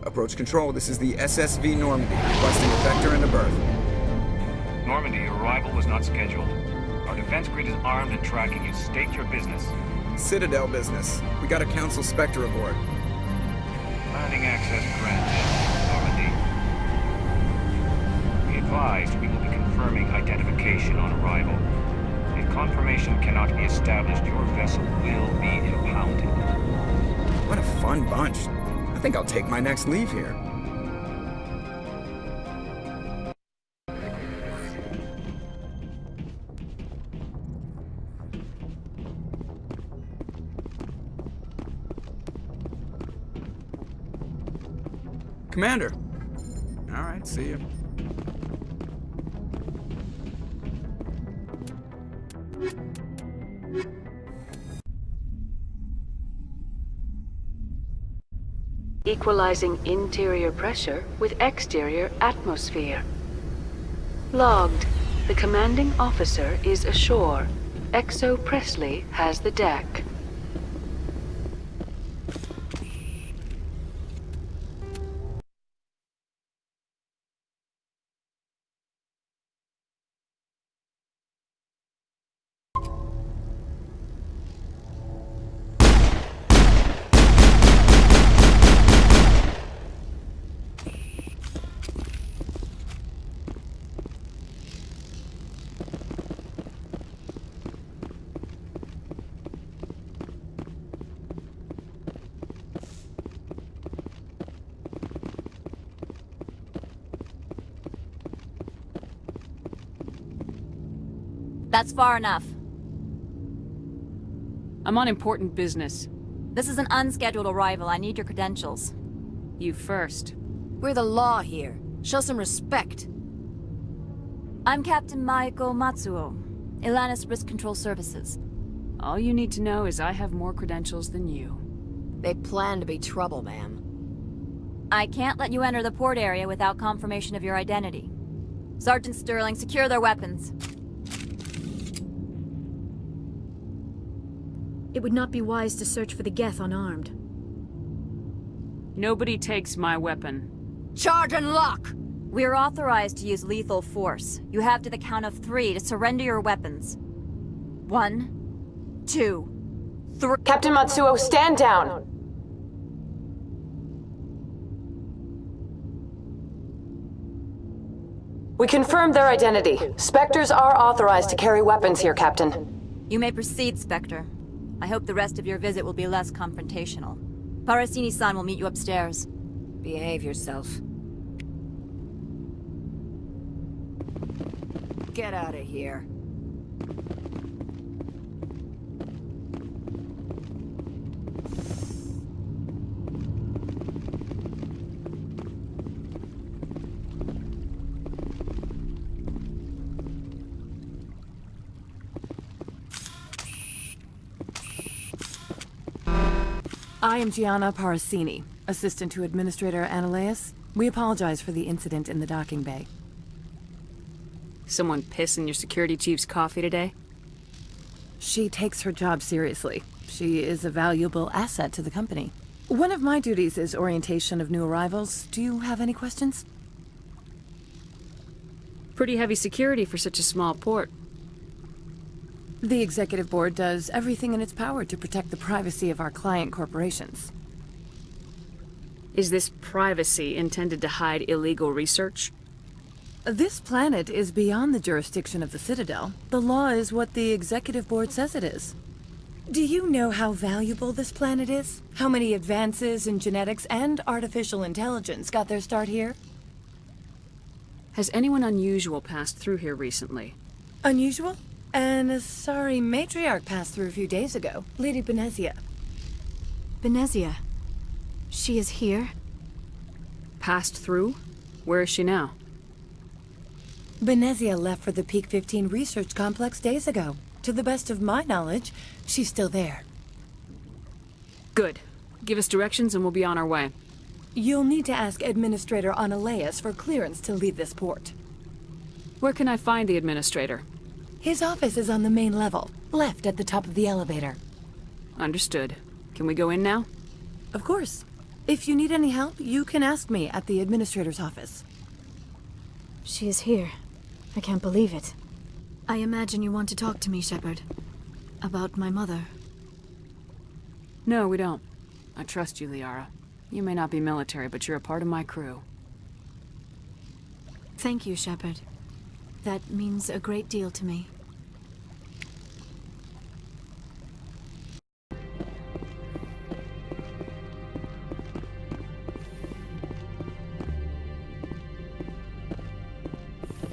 Approach control, this is the SSV Normandy, requesting a vector and a berth. Normandy, your arrival was not scheduled. Our defense grid is armed and tracking you. State your business. Citadel business. We got a Council Spectre aboard. Landing access granted, Normandy. Be advised, we will be confirming identification on arrival. If confirmation cannot be established, your vessel will be impounded. What a fun bunch. I think I'll take my next leave here. Commander. All right, see you. Equalizing interior pressure with exterior atmosphere. Logged. The commanding officer is ashore. Exo Presley has the deck. That's far enough. I'm on important business. This is an unscheduled arrival. I need your credentials. You first. We're the law here. Show some respect. I'm Captain Maiko Matsuo, Ilanis Risk Control Services. All you need to know is I have more credentials than you. They plan to be trouble, ma'am. I can't let you enter the port area without confirmation of your identity. Sergeant Sterling, secure their weapons. It would not be wise to search for the Geth unarmed. Nobody takes my weapon. Charge and lock! We're authorized to use lethal force. You have to the count of 3 to surrender your weapons. 1, 2, 3... Captain Matsuo, stand down! We confirmed their identity. Spectres are authorized to carry weapons here, Captain. You may proceed, Spectre. I hope the rest of your visit will be less confrontational. Parasini-san will meet you upstairs. Behave yourself. Get out of here. I am Gianna Parasini, assistant to Administrator Analeas. We apologize for the incident in the docking bay. Someone piss in your security chief's coffee today? She takes her job seriously. She is a valuable asset to the company. One of my duties is orientation of new arrivals. Do you have any questions? Pretty heavy security for such a small port. The Executive Board does everything in its power to protect the privacy of our client corporations. Is this privacy intended to hide illegal research? This planet is beyond the jurisdiction of the Citadel. The law is what the Executive Board says it is. Do you know how valuable this planet is? How many advances in genetics and artificial intelligence got their start here? Has anyone unusual passed through here recently? Unusual? An Asari matriarch passed through a few days ago. Lady Benezia. Benezia. She is here? Passed through? Where is she now? Benezia left for the Peak 15 research complex days ago. To the best of my knowledge, she's still there. Good. Give us directions and we'll be on our way. You'll need to ask Administrator Analeas for clearance to leave this port. Where can I find the Administrator? His office is on the main level, left at the top of the elevator. Understood. Can we go in now? Of course. If you need any help, you can ask me at the administrator's office. She is here. I can't believe it. I imagine you want to talk to me, Shepard. About my mother. No, we don't. I trust you, Liara. You may not be military, but you're a part of my crew. Thank you, Shepard. That means a great deal to me.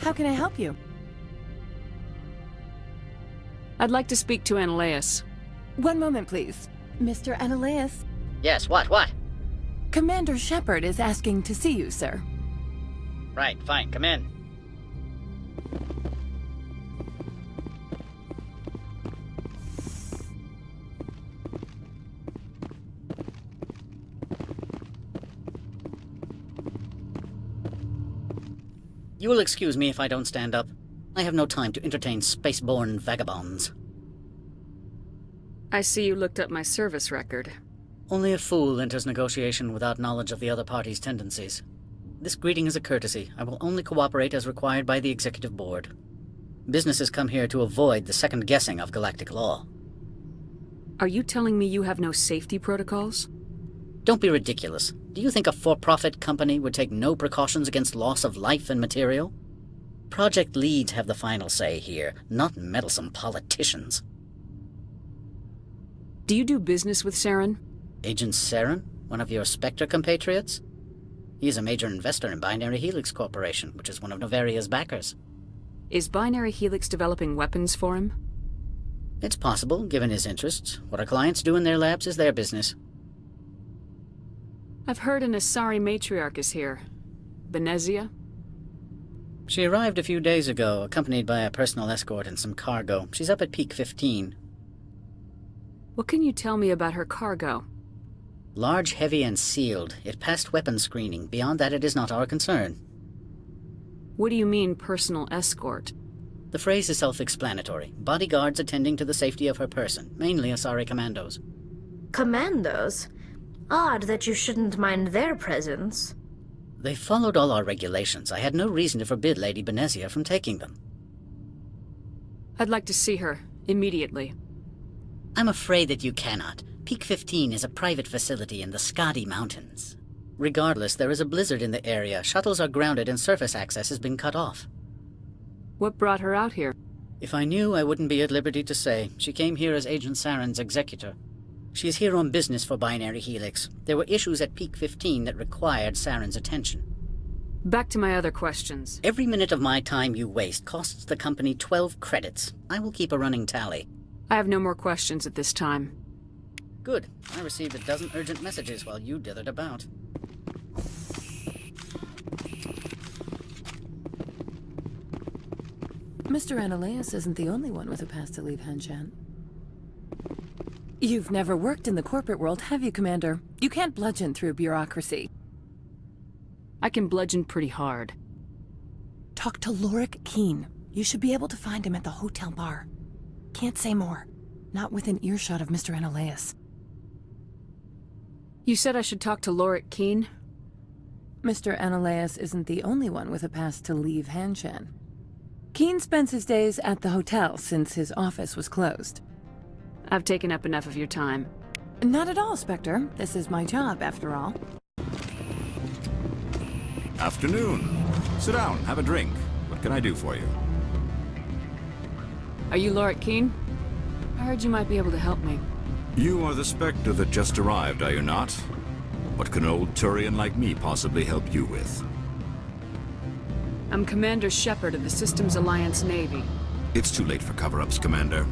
How can I help you? I'd like to speak to Analeas. One moment, please. Mr. Analeas. Yes, what? Commander Shepard is asking to see you, sir. Right, fine, come in. You will excuse me if I don't stand up. I have no time to entertain spaceborne vagabonds. I see you looked up my service record. Only a fool enters negotiation without knowledge of the other party's tendencies. This greeting is a courtesy. I will only cooperate as required by the Executive Board. Businesses come here to avoid the second guessing of galactic law. Are you telling me you have no safety protocols? Don't be ridiculous. Do you think a for-profit company would take no precautions against loss of life and material? Project leads have the final say here, not meddlesome politicians. Do you do business with Saren? Agent Saren? One of your Spectre compatriots? He is a major investor in Binary Helix Corporation, which is one of Novaria's backers. Is Binary Helix developing weapons for him? It's possible, given his interests. What our clients do in their labs is their business. I've heard an Asari matriarch is here. Benezia? She arrived a few days ago, accompanied by a personal escort and some cargo. She's up at Peak 15. What can you tell me about her cargo? Large, heavy, and sealed. It passed weapons screening. Beyond that, it is not our concern. What do you mean, personal escort? The phrase is self-explanatory. Bodyguards attending to the safety of her person, mainly Asari commandos. Commandos? Odd that you shouldn't mind their presence. They followed all our regulations. I had no reason to forbid Lady Benezia from taking them. I'd like to see her, immediately. I'm afraid that you cannot. Peak 15 is a private facility in the Skadi Mountains. Regardless, there is a blizzard in the area. Shuttles are grounded and surface access has been cut off. What brought her out here? If I knew, I wouldn't be at liberty to say. She came here as Agent Saren's executor. She is here on business for Binary Helix. There were issues at Peak 15 that required Saren's attention. Back to my other questions. Every minute of my time you waste costs the company 12 credits. I will keep a running tally. I have no more questions at this time. Good. I received a dozen urgent messages while you dithered about. Mr. Analeas isn't the only one with a pass to leave Hanshan. You've never worked in the corporate world, have you, Commander? You can't bludgeon through bureaucracy. I can bludgeon pretty hard. Talk to Lorik Keen. You should be able to find him at the hotel bar. Can't say more. Not within earshot of Mr. Analeas. You said I should talk to Lorik Keen? Mr. Analeas isn't the only one with a pass to leave Hanshan. Keen spends his days at the hotel since his office was closed. I've taken up enough of your time. Not at all, Spectre. This is my job, after all. Afternoon. Sit down, have a drink. What can I do for you? Are you Lorik Keen? I heard you might be able to help me. You are the Spectre that just arrived, are you not? What can an old Turian like me possibly help you with? I'm Commander Shepard of the Systems Alliance Navy. It's too late for cover-ups, Commander.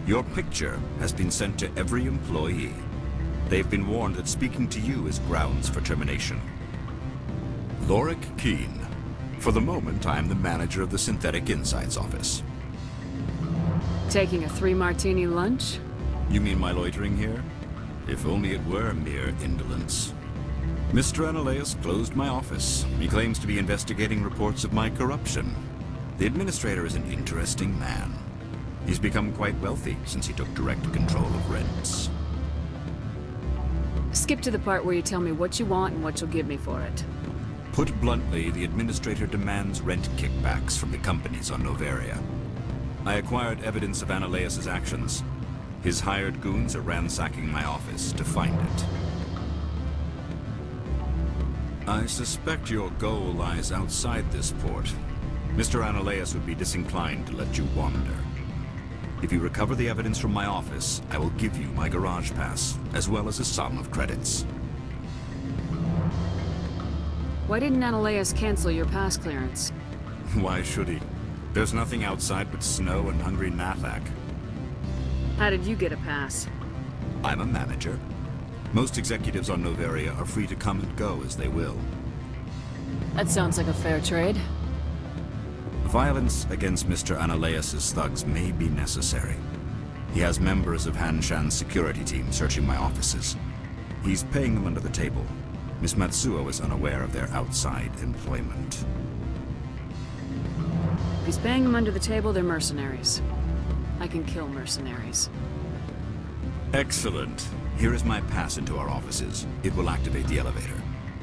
Your picture has been sent to every employee. They've been warned that speaking to you is grounds for termination. Lorik Keen. For the moment, I am the manager of the Synthetic Insights Office. Taking a 3-martini lunch? You mean my loitering here? If only it were mere indolence. Mr. Analeas closed my office. He claims to be investigating reports of my corruption. The administrator is an interesting man. He's become quite wealthy since he took direct control of rents. Skip to the part where you tell me what you want and what you'll give me for it. Put bluntly, the Administrator demands rent kickbacks from the companies on Noveria. I acquired evidence of Ananias' actions. His hired goons are ransacking my office to find it. I suspect your goal lies outside this port. Mr. Ananias would be disinclined to let you wander. If you recover the evidence from my office, I will give you my garage pass, as well as a sum of credits. Why didn't Ananias cancel your pass clearance? Why should he? There's nothing outside but snow and hungry Nathak. How did you get a pass? I'm a manager. Most executives on Noveria are free to come and go as they will. That sounds like a fair trade. Violence against Mr. Ananias' thugs may be necessary. He has members of Han Shan's security team searching my offices. He's paying them under the table. Miss Matsuo is unaware of their outside employment. If he's paying them under the table, they're mercenaries. I can kill mercenaries. Excellent. Here is my pass into our offices. It will activate the elevator.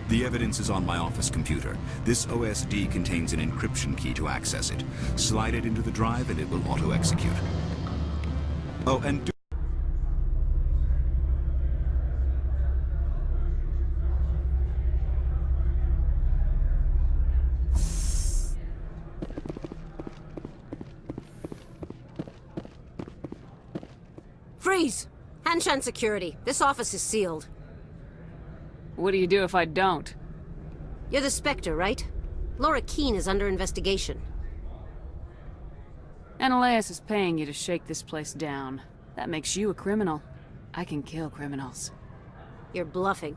The evidence is on my office computer. This OSD contains an encryption key to access it. Slide it into the drive and it will auto-execute. Oh, and do... Freeze! Hanshan Security. This office is sealed. What do you do if I don't? You're the Spectre, right? Laura Keene is under investigation. Ananias is paying you to shake this place down. That makes you a criminal. I can kill criminals. You're bluffing.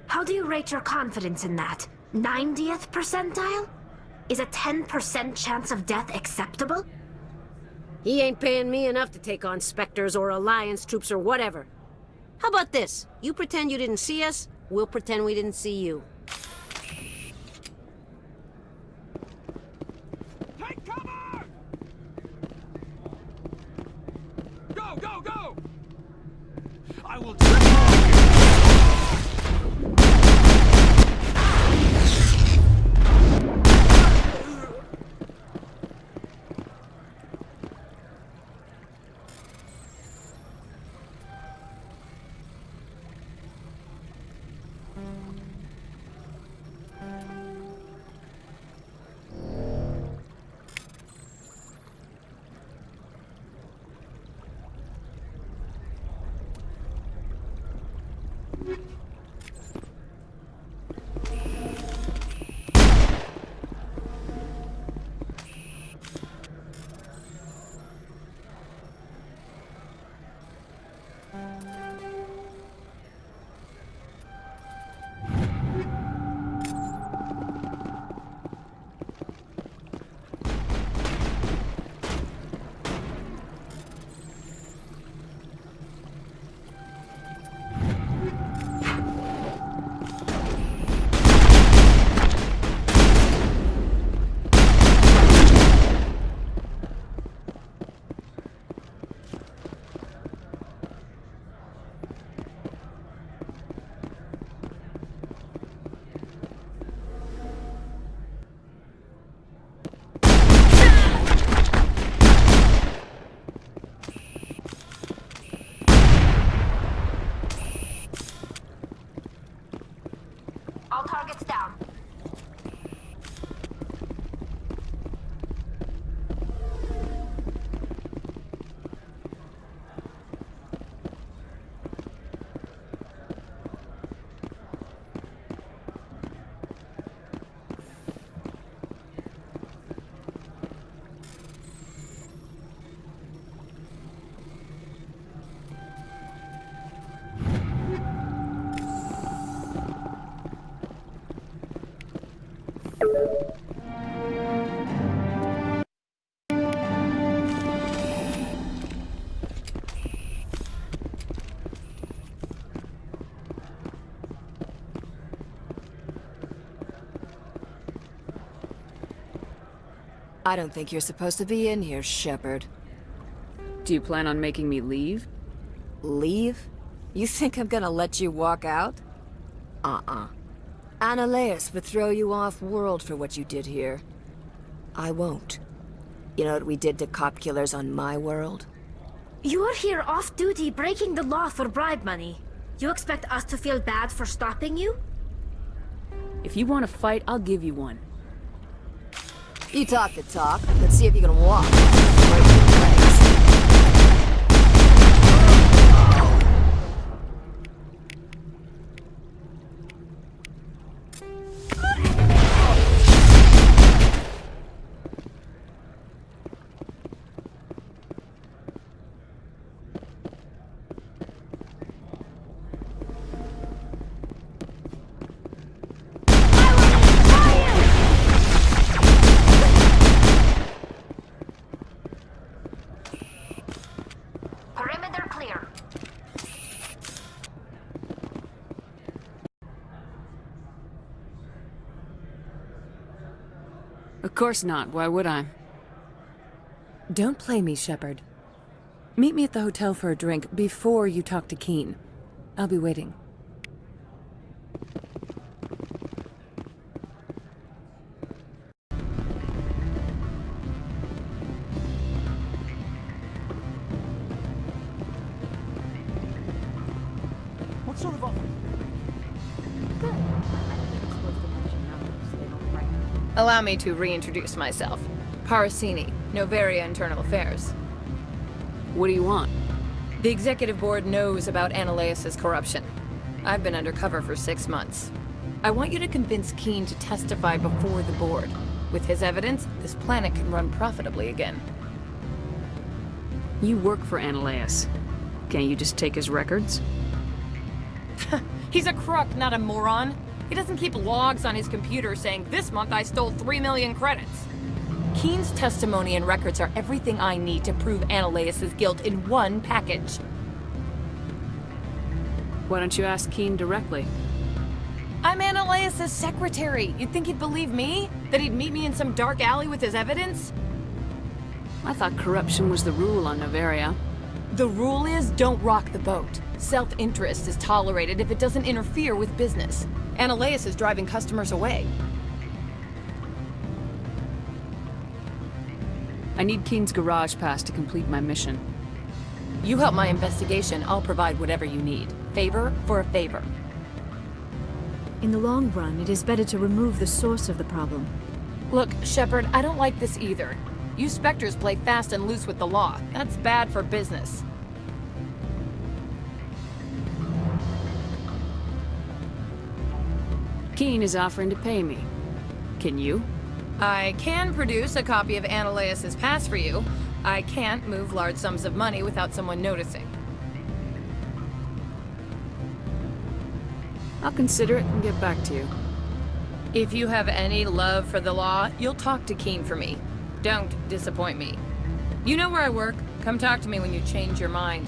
How do you rate your confidence in that? 90th percentile? Is a 10% chance of death acceptable? He ain't paying me enough to take on Spectres or Alliance troops or whatever. How about this? You pretend you didn't see us, we'll pretend we didn't see you. Take cover! Go, go, go! I will... All targets down. I don't think you're supposed to be in here, Shepard. Do you plan on making me leave? Leave? You think I'm gonna let you walk out? Annaleus would throw you off-world for what you did here. I won't. You know what we did to cop killers on my world? You're here off-duty breaking the law for bribe money. You expect us to feel bad for stopping you? If you want to fight, I'll give you one. You talk the talk. Let's see if you can walk. Break your legs. Perimeter clear. Of course not. Why would I? Don't play me, Shepard. Meet me at the hotel for a drink before you talk to Keen. I'll be waiting. What sort of offer? Allow me to reintroduce myself. Parasini, Noveria Internal Affairs. What do you want? The Executive Board knows about Annaleus' corruption. I've been undercover for 6 months. I want you to convince Keen to testify before the Board. With his evidence, this planet can run profitably again. You work for Annaleus. Can't you just take his records? He's a crook, not a moron. He doesn't keep logs on his computer saying, "This month I stole 3 million credits." Keen's testimony and records are everything I need to prove Annaleus' guilt in one package. Why don't you ask Keen directly? I'm Annaleus' secretary. You'd think he'd believe me? That he'd meet me in some dark alley with his evidence? I thought corruption was the rule on Noveria. The rule is, don't rock the boat. Self-interest is tolerated if it doesn't interfere with business. Annaleus is driving customers away. I need Keen's garage pass to complete my mission. You help my investigation, I'll provide whatever you need. Favor for a favor. In the long run, it is better to remove the source of the problem. Look, Shepard, I don't like this either. You Spectres play fast and loose with the law. That's bad for business. Keen is offering to pay me. Can you? I can produce a copy of Annaleus' pass for you. I can't move large sums of money without someone noticing. I'll consider it and get back to you. If you have any love for the law, you'll talk to Keen for me. Don't disappoint me. You know where I work. Come talk to me when you change your mind.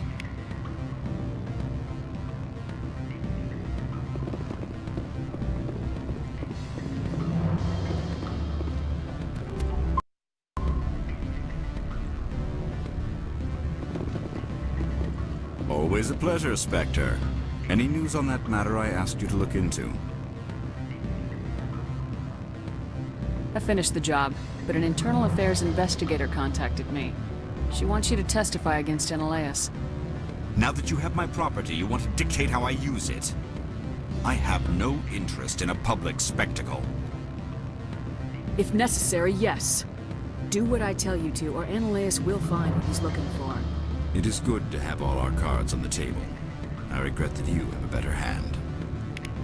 Always a pleasure, Spectre. Any news on that matter I asked you to look into? I finished the job, but an internal affairs investigator contacted me. She wants you to testify against Annaleus. Now that you have my property, you want to dictate how I use it. I have no interest in a public spectacle. If necessary, yes. Do what I tell you to, or Annaleus will find what he's looking for. It is good to have all our cards on the table. I regret that you have a better hand.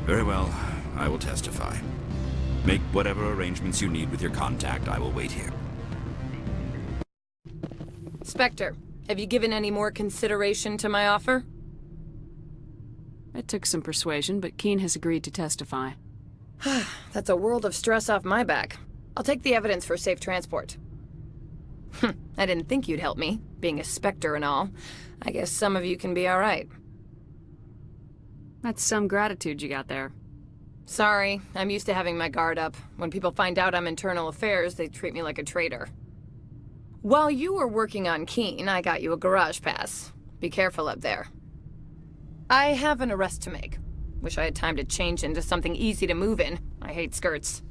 Very well, I will testify. Make whatever arrangements you need with your contact. I will wait here. Spectre, have you given any more consideration to my offer? It took some persuasion, but Keen has agreed to testify. That's a world of stress off my back. I'll take the evidence for safe transport. I didn't think you'd help me, being a Spectre and all. I guess some of you can be alright. That's some gratitude you got there. Sorry, I'm used to having my guard up. When people find out I'm internal affairs, they treat me like a traitor. While you were working on Keen, I got you a garage pass. Be careful up there. I have an arrest to make. Wish I had time to change into something easy to move in. I hate skirts.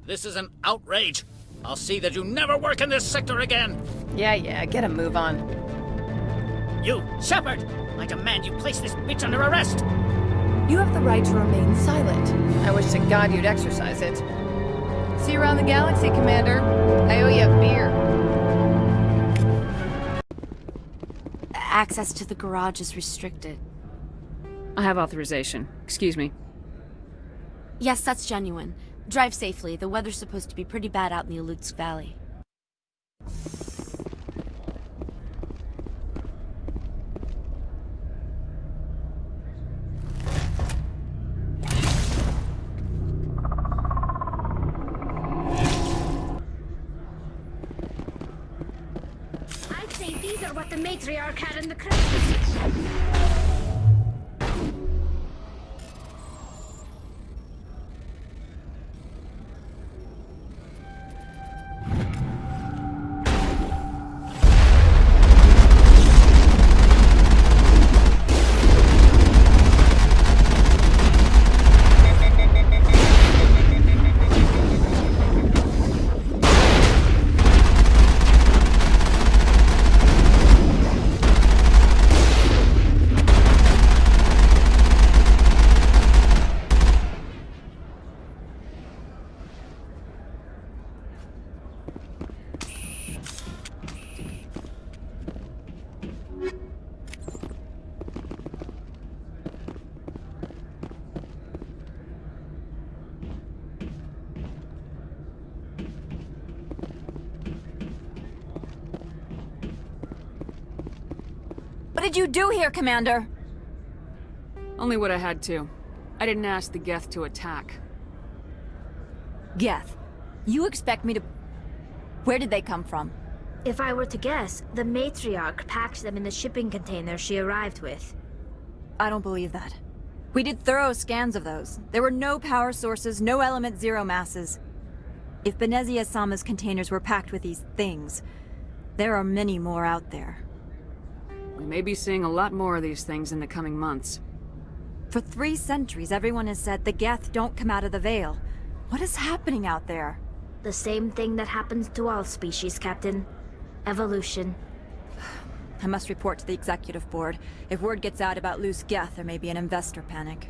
This is an outrage. I'll see that you never work in this sector again. Yeah, get a move on. You, Shepard! I demand you place this bitch under arrest! You have the right to remain silent. I wish to God you'd exercise it. See you around the galaxy, Commander. I owe you a beer. Access to the garage is restricted. I have authorization. Excuse me. Yes, that's genuine. Drive safely. The weather's supposed to be pretty bad out in the Alutsk Valley. I'd say these are what the matriarch had in the crisis. What did you do here, Commander? Only what I had to. I didn't ask the Geth to attack. Geth, you expect me to... Where did they come from? If I were to guess, the matriarch packed them in the shipping container she arrived with. I don't believe that. We did thorough scans of those. There were no power sources, no element zero masses. If Benezia Sama's containers were packed with these things, there are many more out there. We may be seeing a lot more of these things in the coming months. For 3 centuries, everyone has said the Geth don't come out of the Veil. What is happening out there? The same thing that happens to all species, Captain. Evolution. I must report to the Executive Board. If word gets out about loose Geth, there may be an investor panic.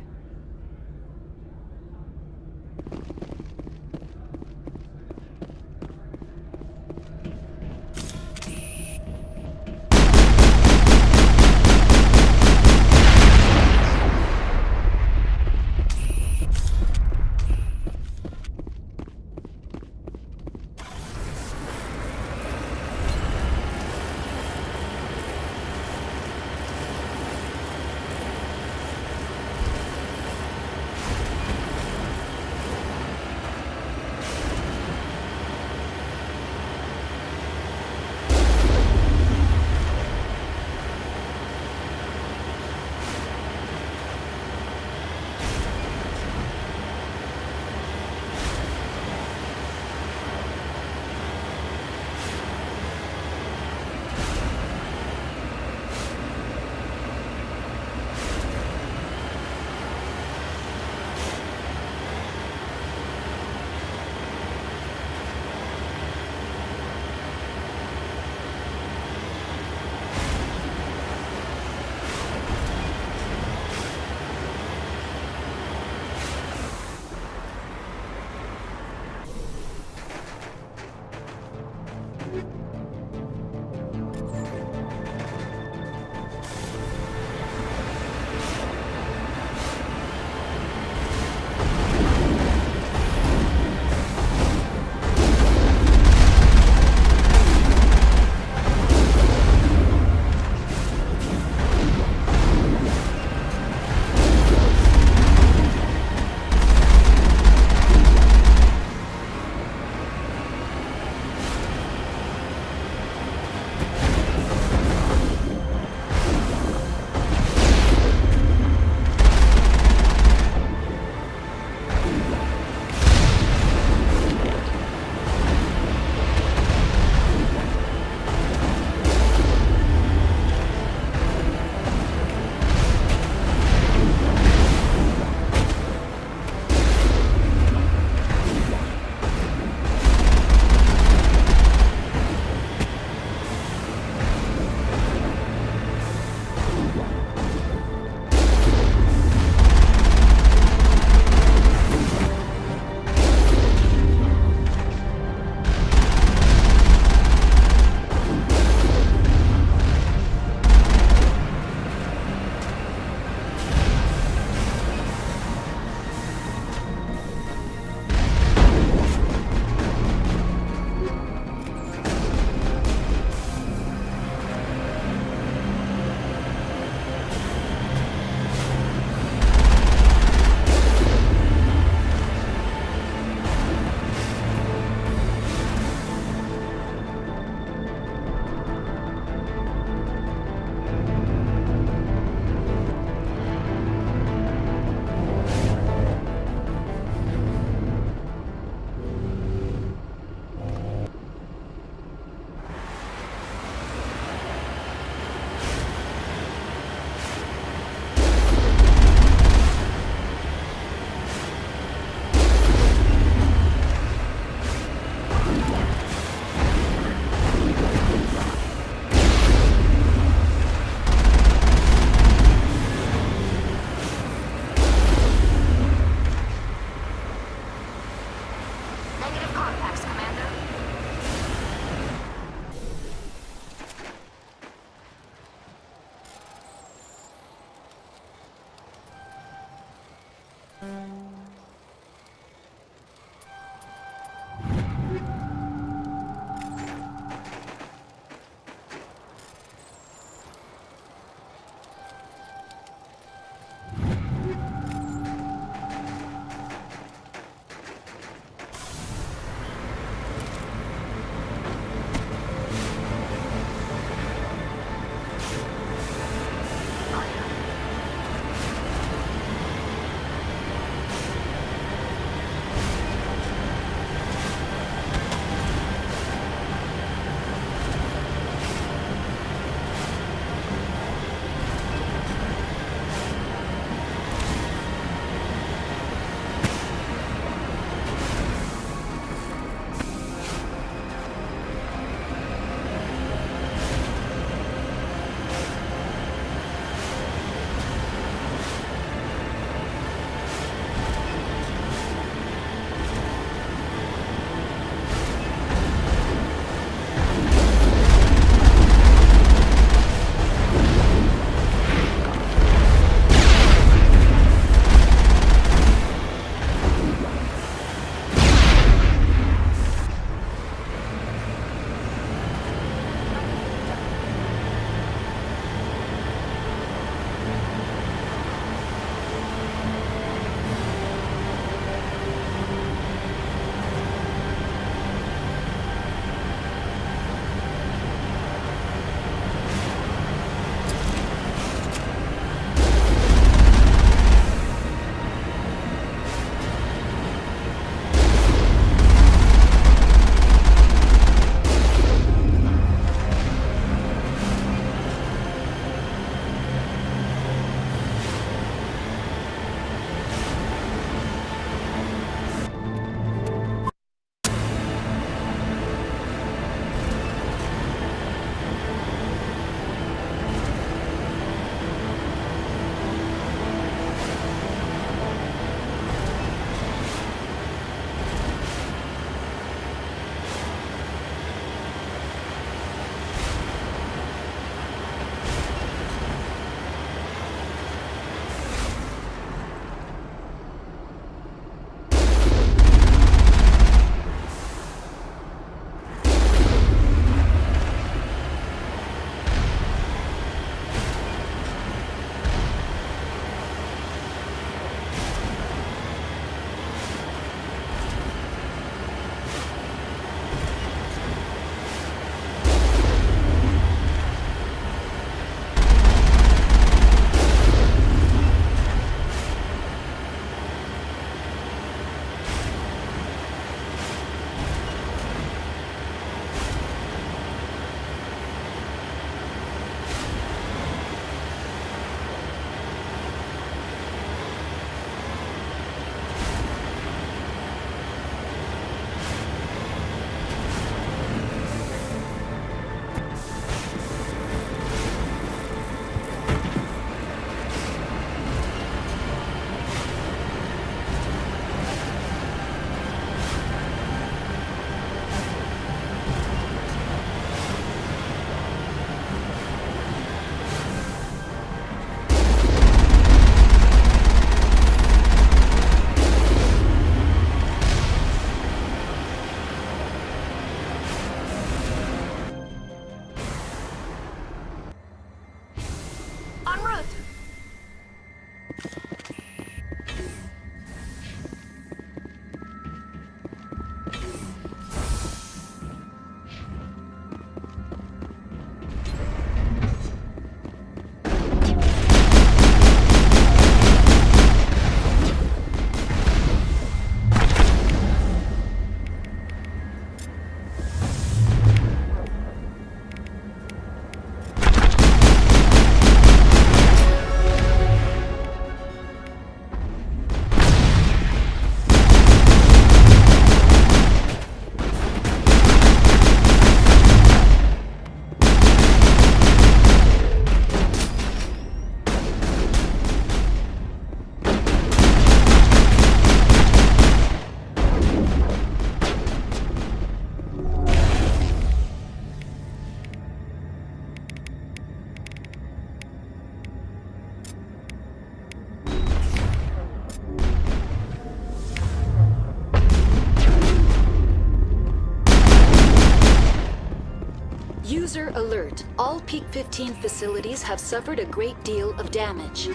User alert. All Peak 15 facilities have suffered a great deal of damage.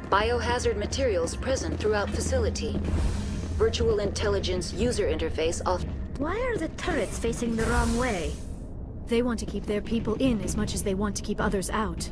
Biohazard materials present throughout facility. Virtual intelligence user interface off. Why are the turrets facing the wrong way? They want to keep their people in as much as they want to keep others out.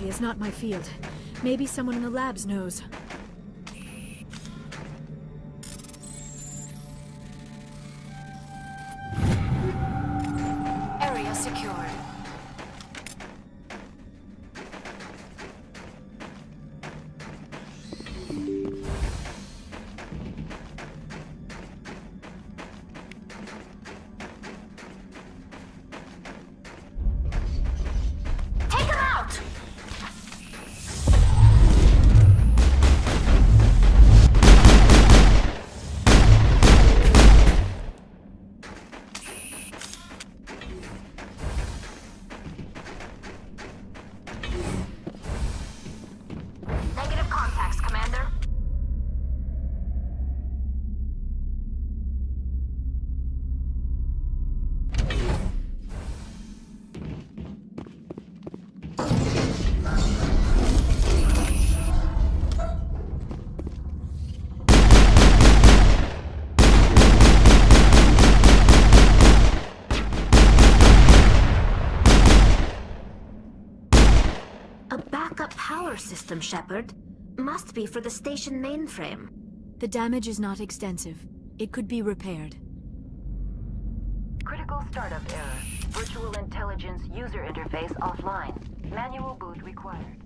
Is not my field. Maybe someone in the labs knows. Area secure. System, Shepard. Must be for the station mainframe. The damage is not extensive. It could be repaired. Critical startup error. Virtual intelligence user interface offline. Manual boot required.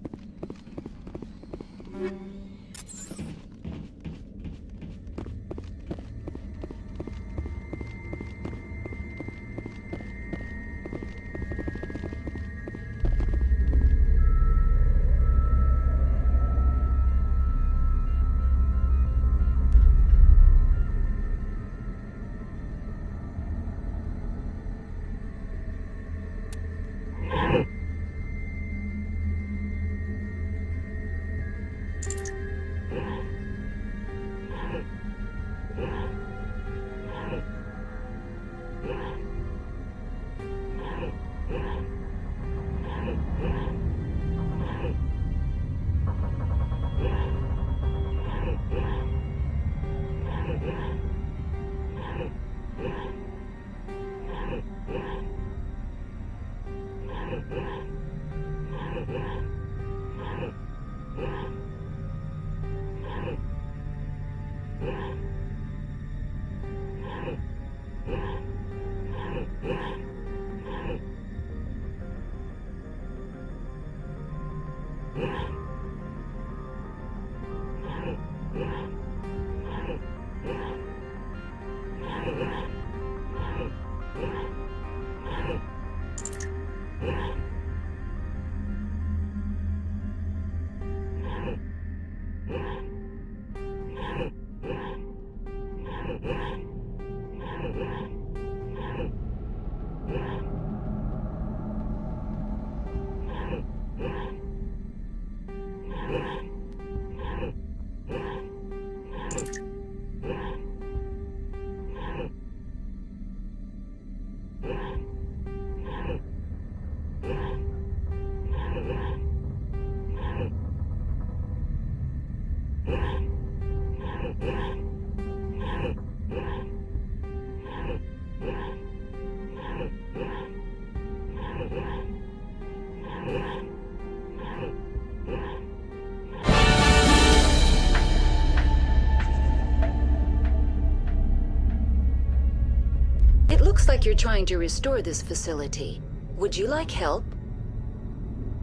It looks like you're trying to restore this facility. Would you like help?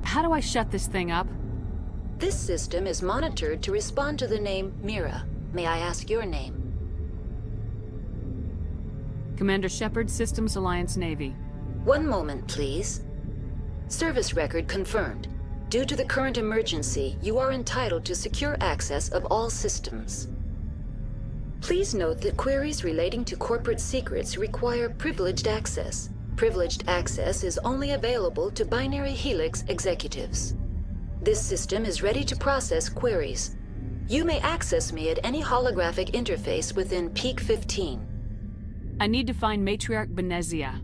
How do I shut this thing up? This system is monitored to respond to the name Mira. May I ask your name? Commander Shepard, Systems Alliance Navy. One moment, please. Service record confirmed. Due to the current emergency, you are entitled to secure access of all systems. Please note that queries relating to corporate secrets require privileged access. Privileged access is only available to Binary Helix executives. This system is ready to process queries. You may access me at any holographic interface within Peak 15. I need to find Matriarch Benezia.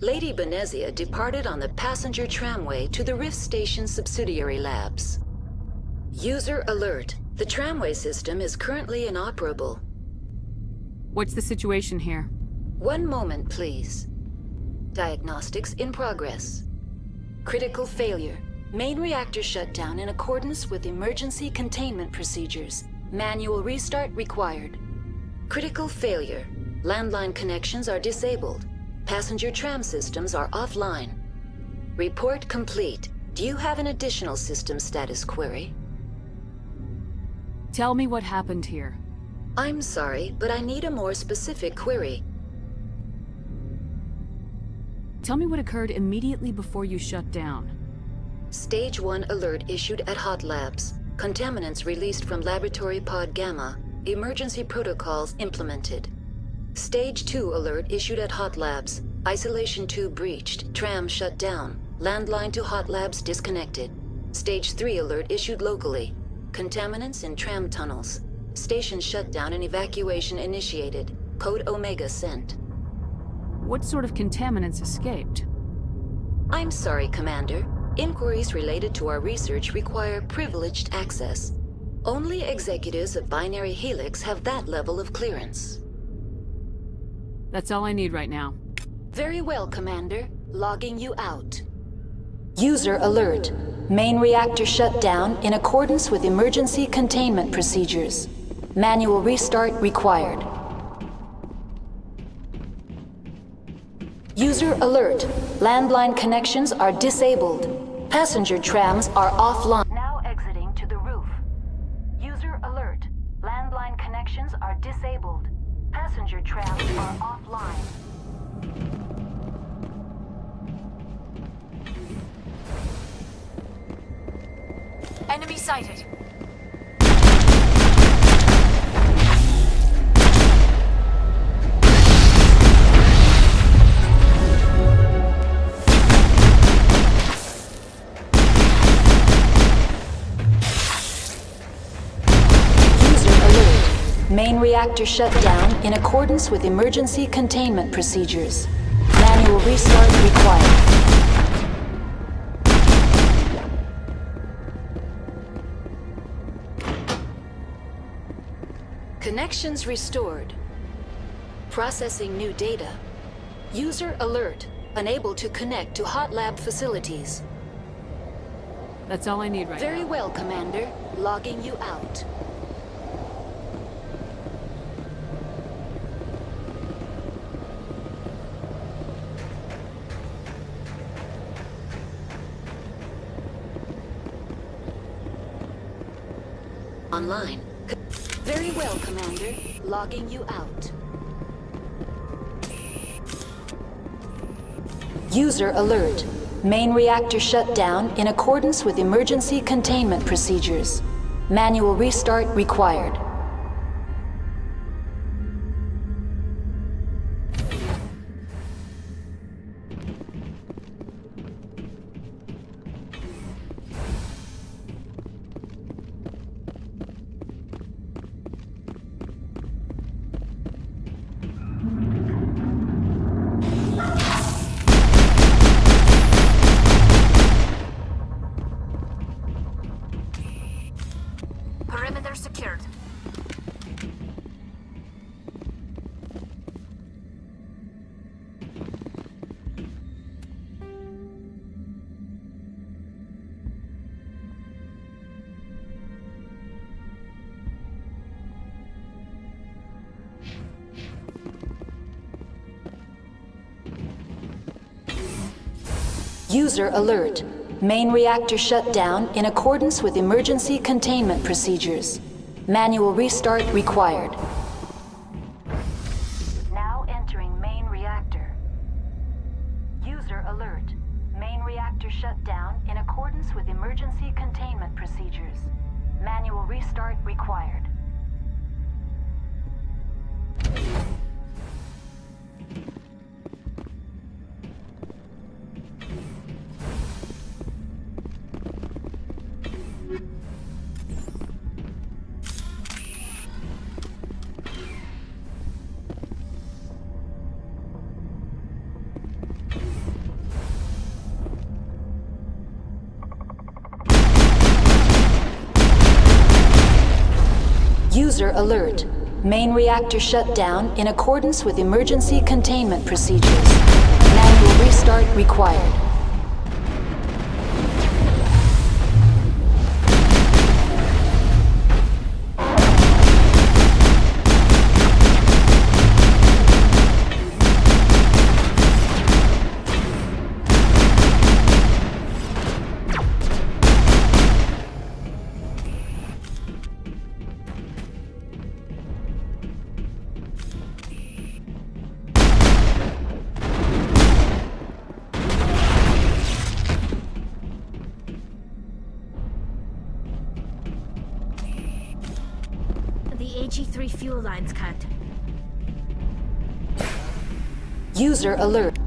Lady Benezia departed on the passenger tramway to the Rift Station subsidiary labs. User alert. The tramway system is currently inoperable. What's the situation here? One moment, please. Diagnostics in progress. Critical failure. Main reactor shut down in accordance with emergency containment procedures. Manual restart required. Critical failure. Landline connections are disabled. Passenger tram systems are offline. Report complete. Do you have an additional system status query? Tell me what happened here. I'm sorry, but I need a more specific query. Tell me what occurred immediately before you shut down. Stage 1 alert issued at Hot Labs. Contaminants released from Laboratory Pod Gamma. Emergency protocols implemented. Stage 2 alert issued at Hot Labs. Isolation tube breached. Tram shut down. Landline to Hot Labs disconnected. Stage 3 alert issued locally. Contaminants in tram tunnels. Station shutdown and evacuation initiated. Code Omega sent. What sort of contaminants escaped? I'm sorry, Commander. Inquiries related to our research require privileged access. Only executives of Binary Helix have that level of clearance. That's all I need right now. Very well, Commander. Logging you out. User alert. Main reactor shut down in accordance with emergency containment procedures. Manual restart required. User alert. Landline connections are disabled. Passenger trams are offline. Now exiting to the roof. User alert. Landline connections are disabled. Passenger trams are offline. Enemy sighted. Main reactor shut down in accordance with emergency containment procedures. Manual restart required. Connections restored. Processing new data. User alert. Unable to connect to Hot Lab facilities. That's all I need right now. Very well, Commander. Logging you out. Online. Very well, Commander. Logging you out. User alert. Main reactor shut down in accordance with emergency containment procedures. Manual restart required. Perimeter secured. User alert. Main reactor shut down in accordance with emergency containment procedures. Manual restart required. Now entering main reactor. User alert. Main reactor shut down in accordance with emergency containment procedures. Manual restart required. User alert. Main reactor shut down in accordance with emergency containment procedures. Manual restart required. The AG3 fuel line's cut. User alert.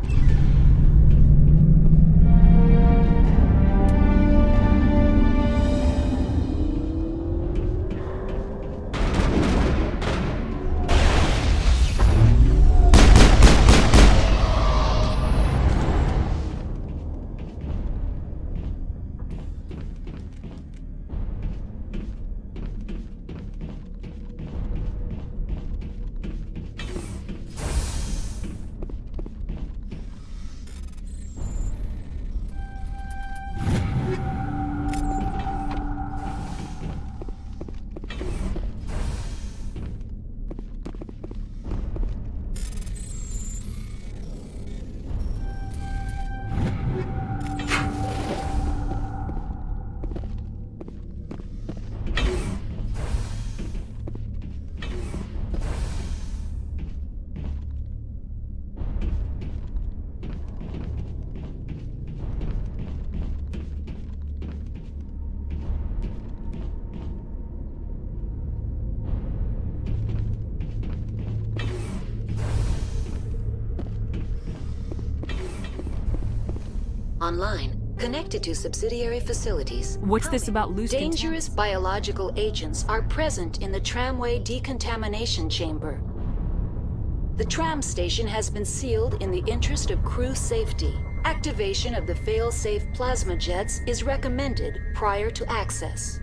Online. Connected to subsidiary facilities. What's this about loose Dangerous biological agents are present in the tramway decontamination chamber. The tram station has been sealed in the interest of crew safety. Activation of the fail-safe plasma jets is recommended prior to access.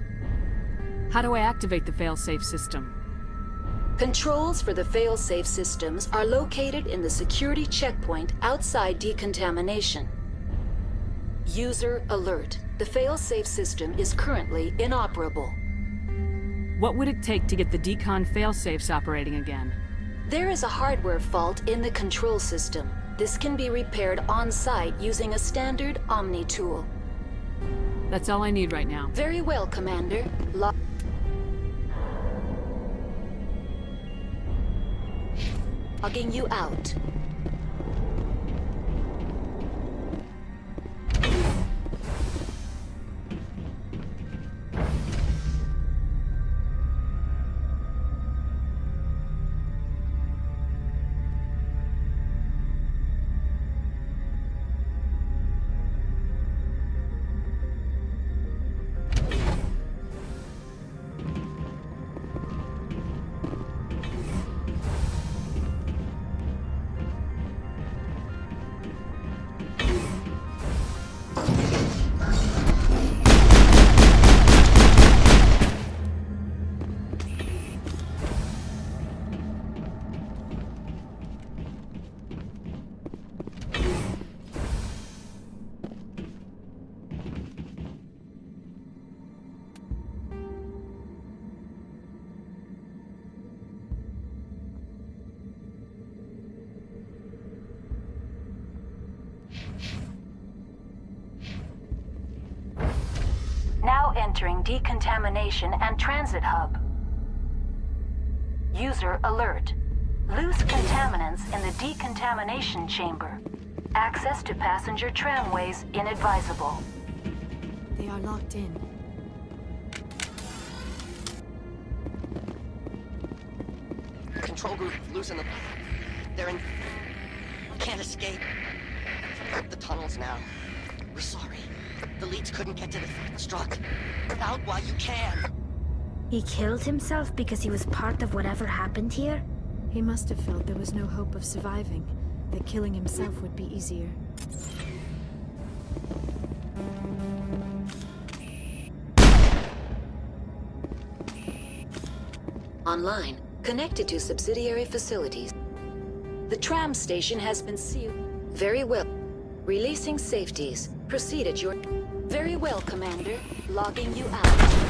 How do I activate the fail-safe system? Controls for the fail-safe systems are located in the security checkpoint outside decontamination. User alert. The failsafe system is currently inoperable. What would it take to get the decon failsafes operating again? There is a hardware fault in the control system. This can be repaired on-site using a standard Omni tool. That's all I need right now. Very well, Commander. Logging you out. Now entering decontamination and transit hub. User alert. Loose contaminants in the decontamination chamber. Access to passenger tramways inadvisable. They are locked in. Control group, loosen them. They're in... Can't escape. The tunnels now. We're sorry. The leads couldn't get to the struck. Out while you can. He killed himself because he was part of whatever happened here? He must have felt there was no hope of surviving, that killing himself would be easier. Online, connected to subsidiary facilities. The tram station has been sealed. Very well. Releasing safeties. Proceed at your... Very well, Commander. Logging you out.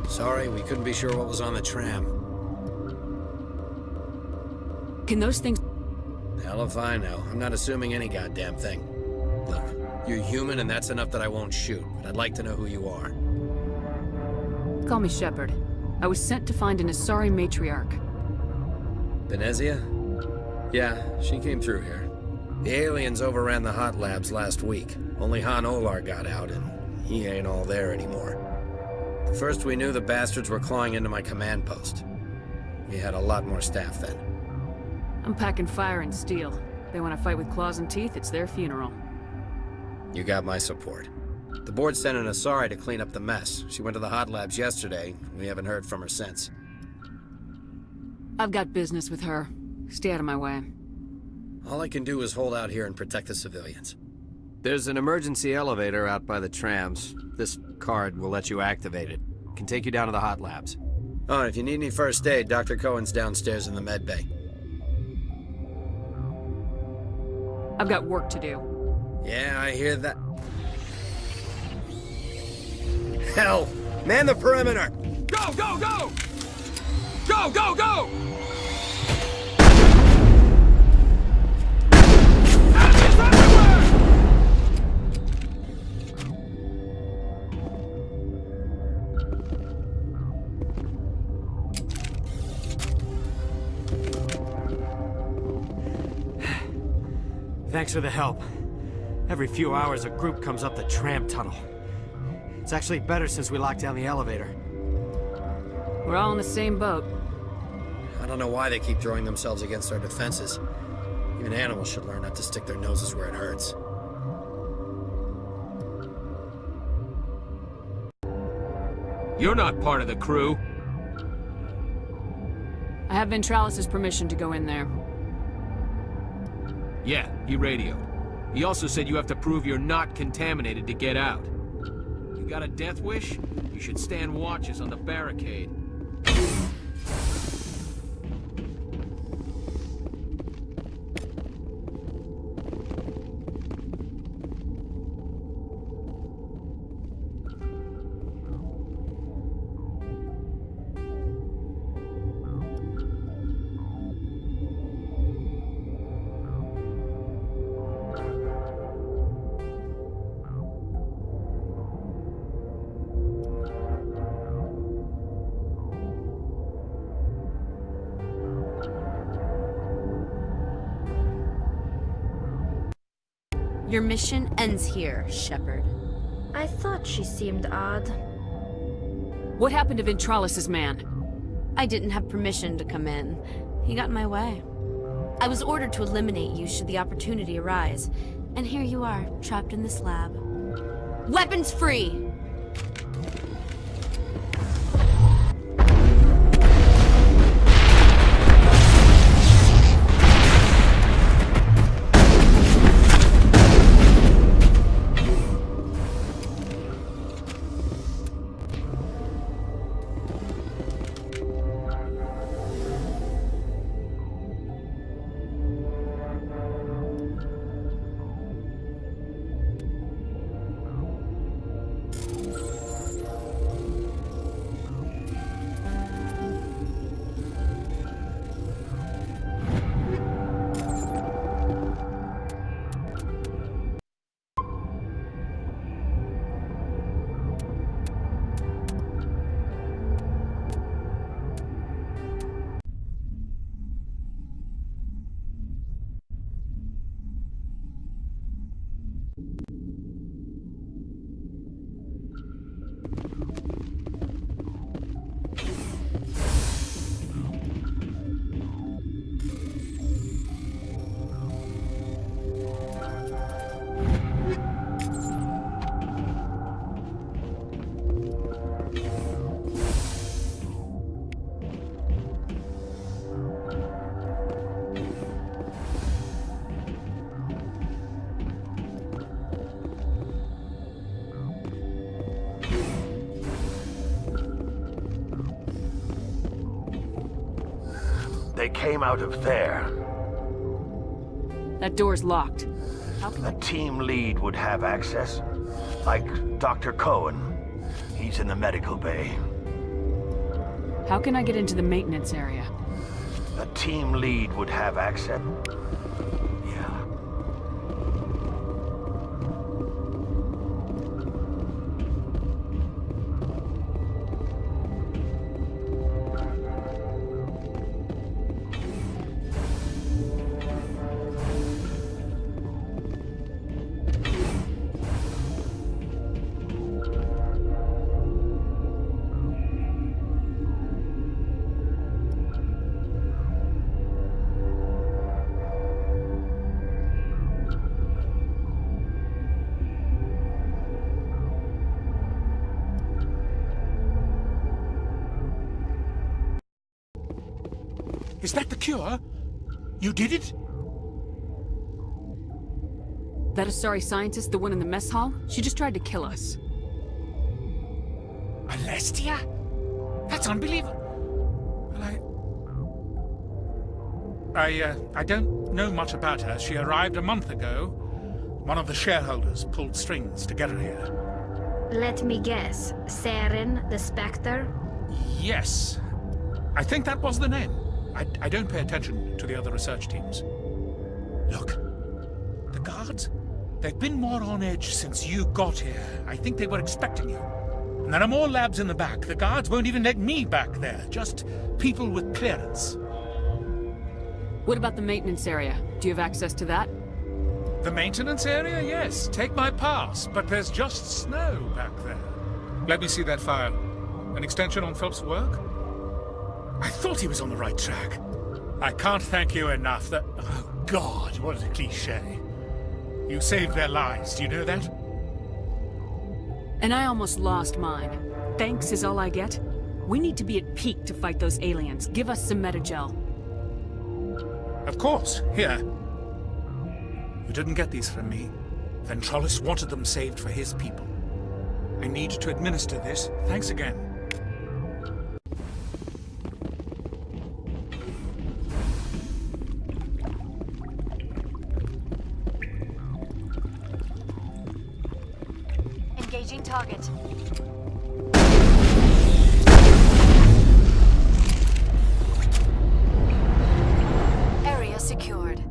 Sorry, we couldn't be sure what was on the tram. Can those things... Hell if I know. I'm not assuming any goddamn thing. Look, you're human and that's enough that I won't shoot, but I'd like to know who you are. Call me Shepard. I was sent to find an Asari matriarch. Benezia? Yeah, she came through here. The aliens overran the hot labs last week. Only Han Olar got out, and he ain't all there anymore. The first we knew, the bastards were clawing into my command post. We had a lot more staff then. I'm packing fire and steel. They want to fight with claws and teeth, it's their funeral. You got my support. The board sent an Asari to clean up the mess. She went to the hot labs yesterday. We haven't heard from her since. I've got business with her. Stay out of my way. All I can do is hold out here and protect the civilians. There's an emergency elevator out by the trams. This card will let you activate it. Can take you down to the hot labs. Oh, and if you need any first aid, Dr. Cohen's downstairs in the med bay. I've got work to do. Yeah, I hear that. Hell! Man the perimeter! Go, go, go! Go, go, go! Enemies everywhere! Thanks for the help. Every few hours, a group comes up the tram tunnel. It's actually better since we locked down the elevator. We're all in the same boat. I don't know why they keep throwing themselves against our defenses. Even animals should learn not to stick their noses where it hurts. You're not part of the crew. I have Ventralis' permission to go in there. Yeah, he radioed. He also said you have to prove you're not contaminated to get out. You got a death wish? You should stand watches on the barricade. Your mission ends here, Shepard. I thought she seemed odd. What happened to Ventralis' man? I didn't have permission to come in. He got in my way. I was ordered to eliminate you should the opportunity arise. And here you are, trapped in this lab. Weapons free! They came out of there. That door's locked. How can A team lead would have access. Like Dr. Cohen. He's in the medical bay. How can I get into the maintenance area? A team lead would have access. Is that the cure? You did it? That Asari scientist, the one in the mess hall? She just tried to kill us. Alestia? That's unbelievable. Well, I don't know much about her. She arrived a month ago. One of the shareholders pulled strings to get her here. Let me guess. Saren, the Spectre? Yes. I think that was the name. I don't pay attention to the other research teams. Look, the guards, they've been more on edge since you got here. I think they were expecting you. And there are more labs in the back. The guards won't even let me back there. Just people with clearance. What about the maintenance area? Do you have access to that? The maintenance area? Yes. Take my pass. But there's just snow back there. Let me see that file. An extension on Phelps' work? I thought he was on the right track. I can't thank you enough that... Oh, God, what a cliché. You saved their lives, do you know that? And I almost lost mine. Thanks is all I get? We need to be at peak to fight those aliens. Give us some Metagel. Of course. Here. You didn't get these from me. Ventrollis wanted them saved for his people. I need to administer this. Thanks again. Engaging target. Area secured.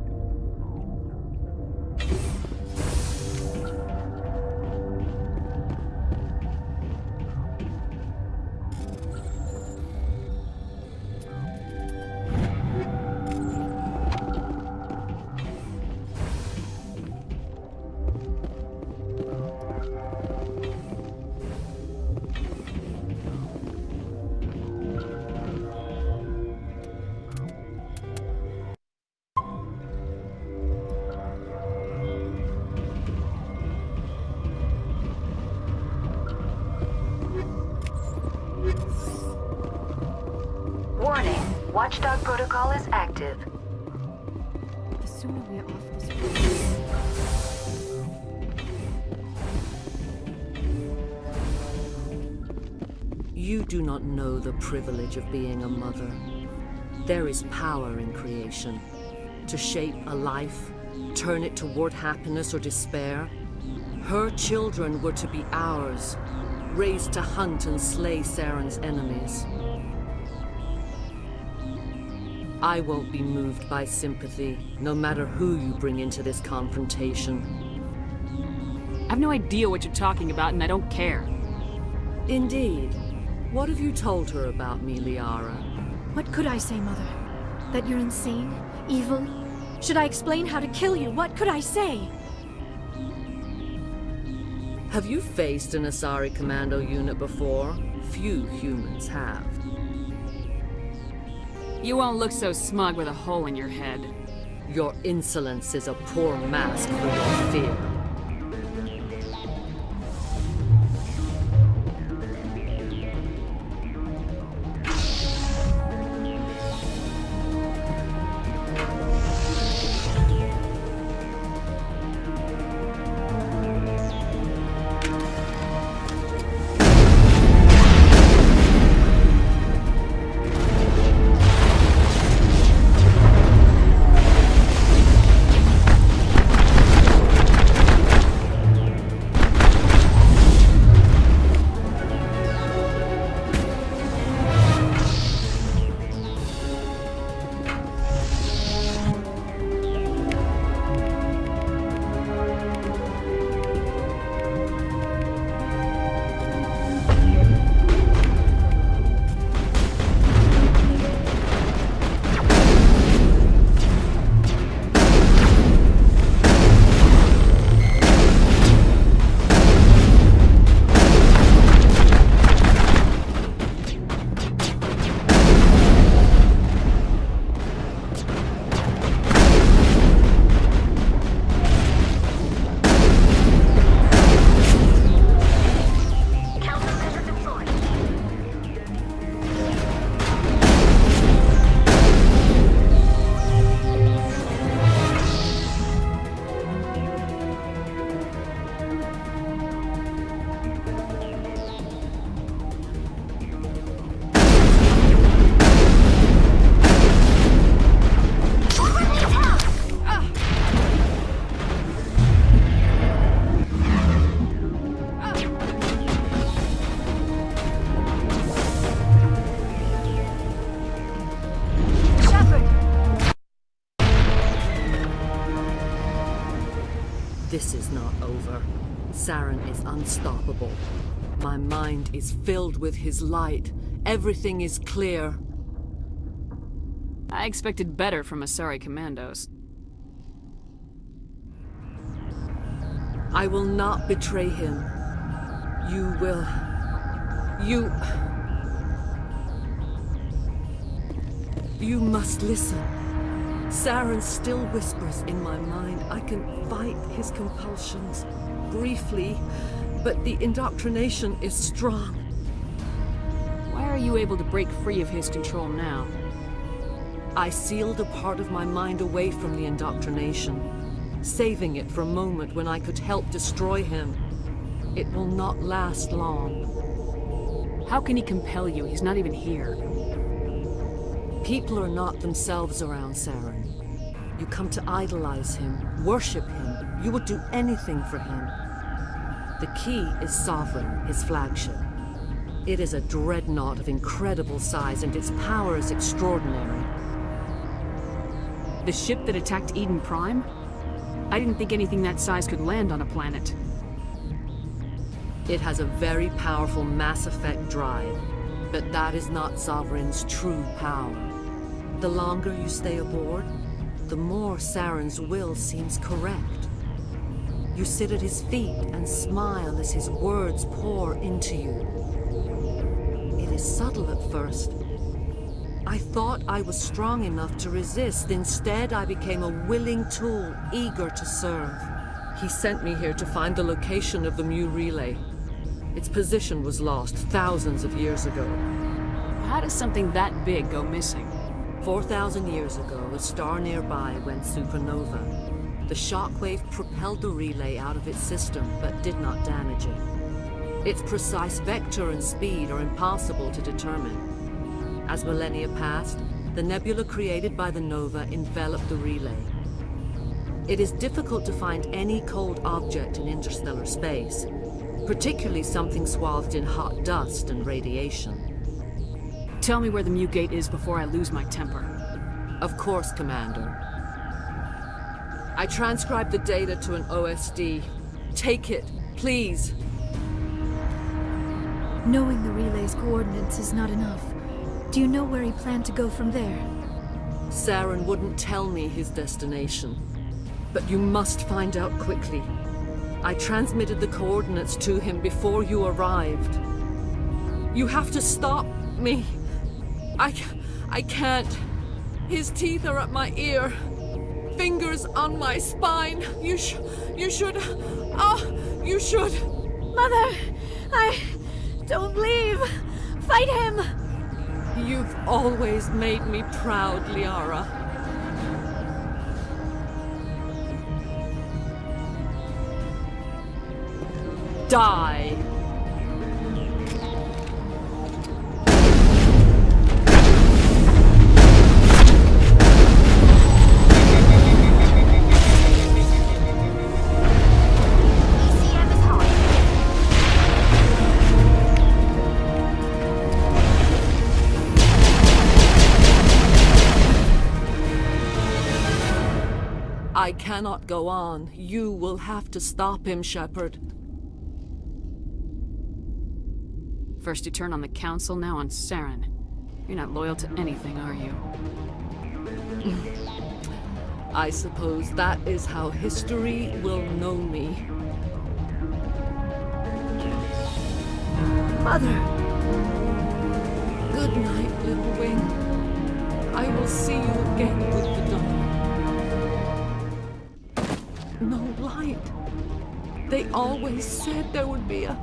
Warning, Watchdog protocol is active. The sooner we are off this You do not know the privilege of being a mother. There is power in creation. To shape a life, turn it toward happiness or despair. Her children were to be ours, raised to hunt and slay Saren's enemies. I won't be moved by sympathy, no matter who you bring into this confrontation. I have no idea what you're talking about, and I don't care. Indeed. What have you told her about me, Liara? What could I say, Mother? That you're insane? Evil? Should I explain how to kill you? What could I say? Have you faced an Asari commando unit before? Few humans have. You won't look so smug with a hole in your head. Your insolence is a poor mask for your fear. This is not over. Saren is unstoppable. My mind is filled with his light. Everything is clear. I expected better from Asari commandos. I will not betray him. You will... You must listen. Saren still whispers in my mind. I can fight his compulsions, briefly, but the indoctrination is strong. Why are you able to break free of his control now? I sealed a part of my mind away from the indoctrination, saving it for a moment when I could help destroy him. It will not last long. How can he compel you? He's not even here. People are not themselves around Saren. You come to idolize him, worship him. You would do anything for him. The key is Sovereign, his flagship. It is a dreadnought of incredible size, and its power is extraordinary. The ship that attacked Eden Prime? I didn't think anything that size could land on a planet. It has a very powerful Mass Effect drive, but that is not Sovereign's true power. The longer you stay aboard, the more Saren's will seems correct. You sit at his feet and smile as his words pour into you. It is subtle at first. I thought I was strong enough to resist. Instead, I became a willing tool, eager to serve. He sent me here to find the location of the Mu relay. Its position was lost thousands of years ago. How does something that big go missing? 4,000 years ago, a star nearby went supernova. The shockwave propelled the relay out of its system, but did not damage it. Its precise vector and speed are impossible to determine. As millennia passed, the nebula created by the nova enveloped the relay. It is difficult to find any cold object in interstellar space, particularly something swathed in hot dust and radiation. Tell me where the Mu Gate is before I lose my temper. Of course, Commander. I transcribed the data to an OSD. Take it, please. Knowing the relay's coordinates is not enough. Do you know where he planned to go from there? Saren wouldn't tell me his destination. But you must find out quickly. I transmitted the coordinates to him before you arrived. You have to stop me. I can't. His teeth are at my ear. Fingers on my spine. You should. You should. Mother! Don't leave! Fight him! You've always made me proud, Liara. Die! I cannot go on. You will have to stop him, Shepard. First you turn on the Council, now on Saren. You're not loyal to anything, are you? I suppose that is how history will know me. Mother! Good night, little wing. I will see you again with the dawn. No light. They always said there would be a...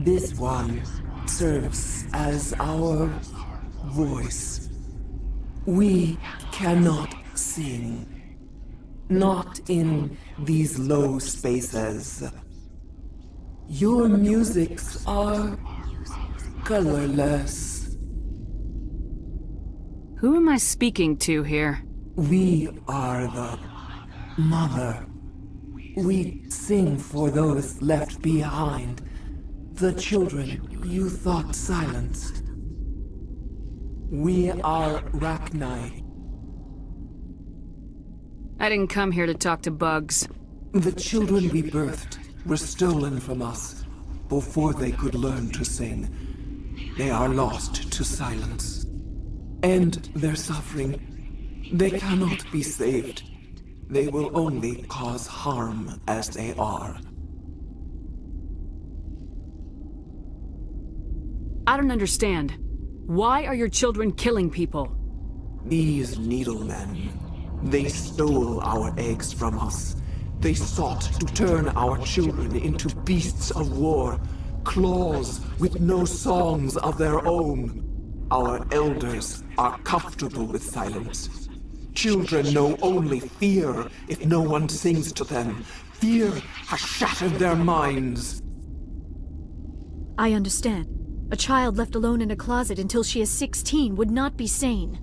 This one serves as our voice. We cannot sing. Not in these low spaces. Your musics are colorless. Who am I speaking to here? We are the mother. We sing for those left behind. The children you thought silenced. We are Rachni. I didn't come here to talk to bugs. The children we birthed were stolen from us before they could learn to sing. They are lost to silence. End their suffering. They cannot be saved. They will only cause harm as they are. I don't understand. Why are your children killing people? These needlemen, they stole our eggs from us. They sought to turn our children into beasts of war, claws with no songs of their own. Our elders are comfortable with silence. Children know only fear if no one sings to them. Fear has shattered their minds. I understand. A child left alone in a closet until she is 16 would not be sane.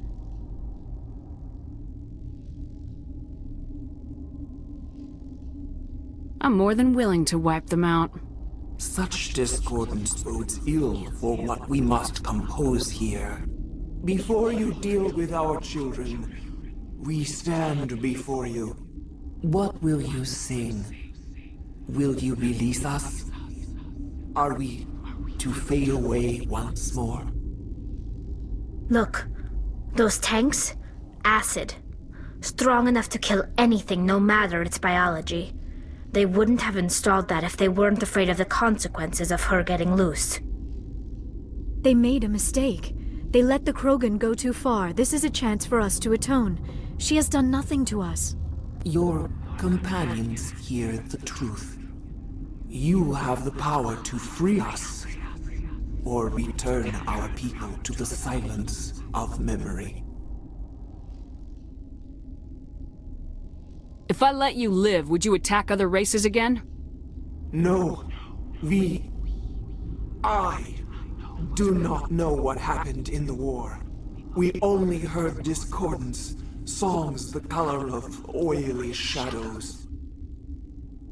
I'm more than willing to wipe them out. Such discordance bodes ill for what we must compose here. Before you deal with our children, we stand before you. What will you sing? Will you release us? Are we to fade away once more? Look, those tanks? Acid. Strong enough to kill anything, no matter its biology. They wouldn't have installed that if they weren't afraid of the consequences of her getting loose. They made a mistake. They let the Krogan go too far. This is a chance for us to atone. She has done nothing to us. Your companions hear the truth. You have the power to free us, or return our people to the silence of memory. If I let you live, would you attack other races again? No. I do not know what happened in the war. We only heard discordance, songs the color of oily shadows.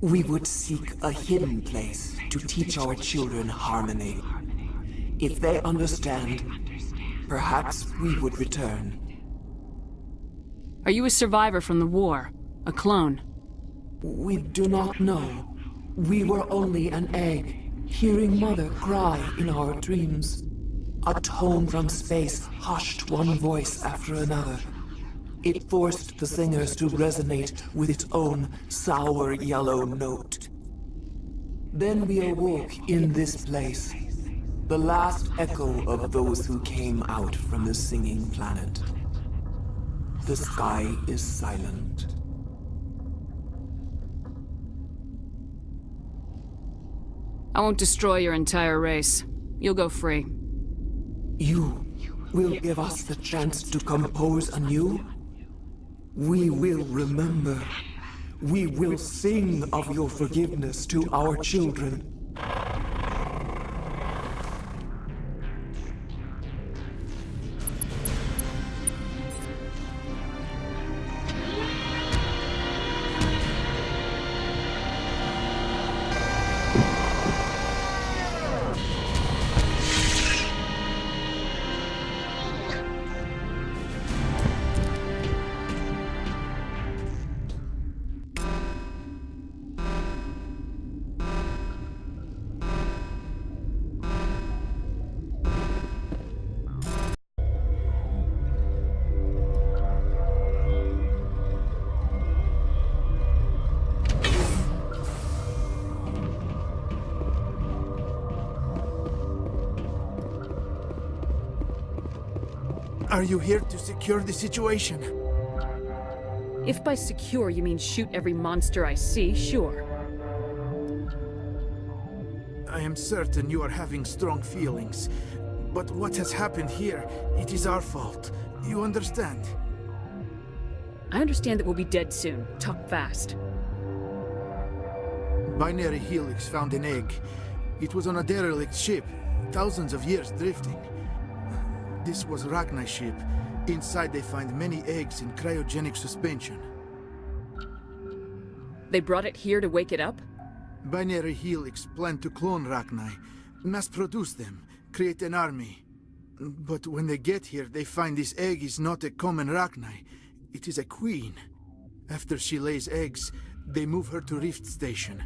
We would seek a hidden place to teach our children harmony. If they understand, perhaps we would return. Are you a survivor from the war? A clone? We do not know. We were only an egg, hearing Mother cry in our dreams. A tone from space hushed one voice after another. It forced the singers to resonate with its own sour yellow note. Then we awoke in this place, the last echo of those who came out from the singing planet. The sky is silent. I won't destroy your entire race. You'll go free. You will give us the chance to compose anew? We will remember. We will sing of your forgiveness to our children. Are you here to secure the situation? If by secure you mean shoot every monster I see, sure. I am certain you are having strong feelings. But what has happened here, it is our fault. You understand? I understand that we'll be dead soon. Talk fast. Binary Helix found an egg. It was on a derelict ship, thousands of years drifting. This was Rachni's ship. Inside they find many eggs in cryogenic suspension. They brought it here to wake it up? Binary Helix planned to clone Rachni, mass-produce them, create an army. But when they get here, they find this egg is not a common Rachni. It is a queen. After she lays eggs, they move her to Rift Station.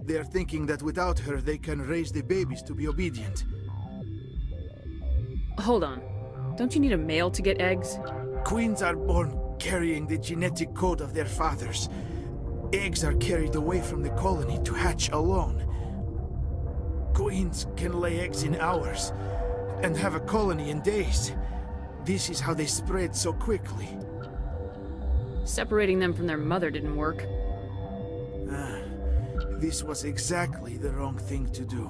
They are thinking that without her, they can raise the babies to be obedient. Hold on. Don't you need a male to get eggs? Queens are born carrying the genetic code of their fathers. Eggs are carried away from the colony to hatch alone. Queens can lay eggs in hours and have a colony in days. This is how they spread so quickly. Separating them from their mother didn't work. This was exactly the wrong thing to do.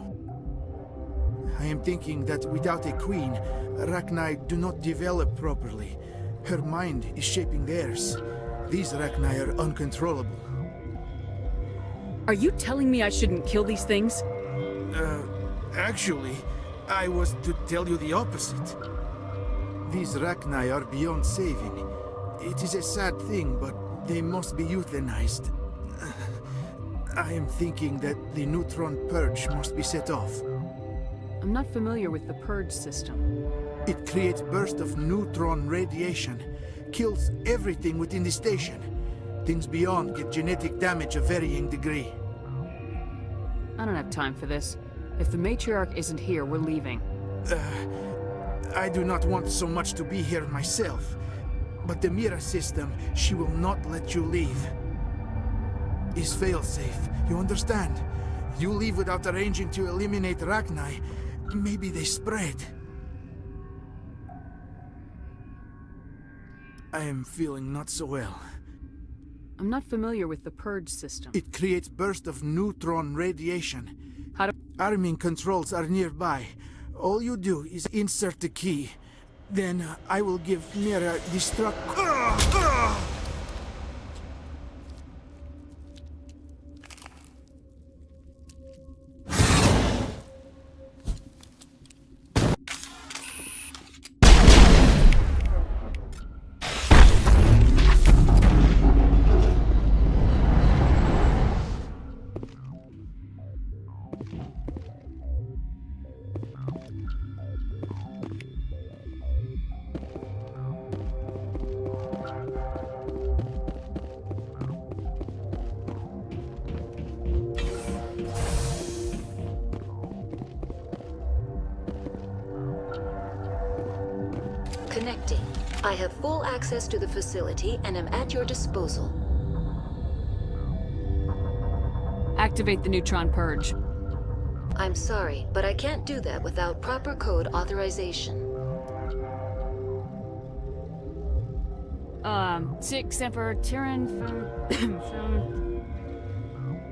I am thinking that without a queen, Rachni do not develop properly. Her mind is shaping theirs. These Rachni are uncontrollable. Are you telling me I shouldn't kill these things? Actually, I was to tell you the opposite. These Rachni are beyond saving. It is a sad thing, but they must be euthanized. I am thinking that the neutron purge must be set off. I'm not familiar with the purge system. It creates bursts of neutron radiation, kills everything within the station. Things beyond get genetic damage of varying degree. I don't have time for this. If the matriarch isn't here, we're leaving. I do not want so much to be here myself. But the Mira system, she will not let you leave. Is fail-safe, you understand? You leave without arranging to eliminate Rachni, maybe they spread. I am feeling not so well. I'm not familiar with the purge system. It creates bursts of neutron radiation. How do... Arming controls are nearby. All you do is insert the key. Then I will give Mira destruct... Connecting. I have full access to the facility and am at your disposal. Activate the neutron purge. I'm sorry, but I can't do that without proper code authorization. 6 Emperor Tyrann from...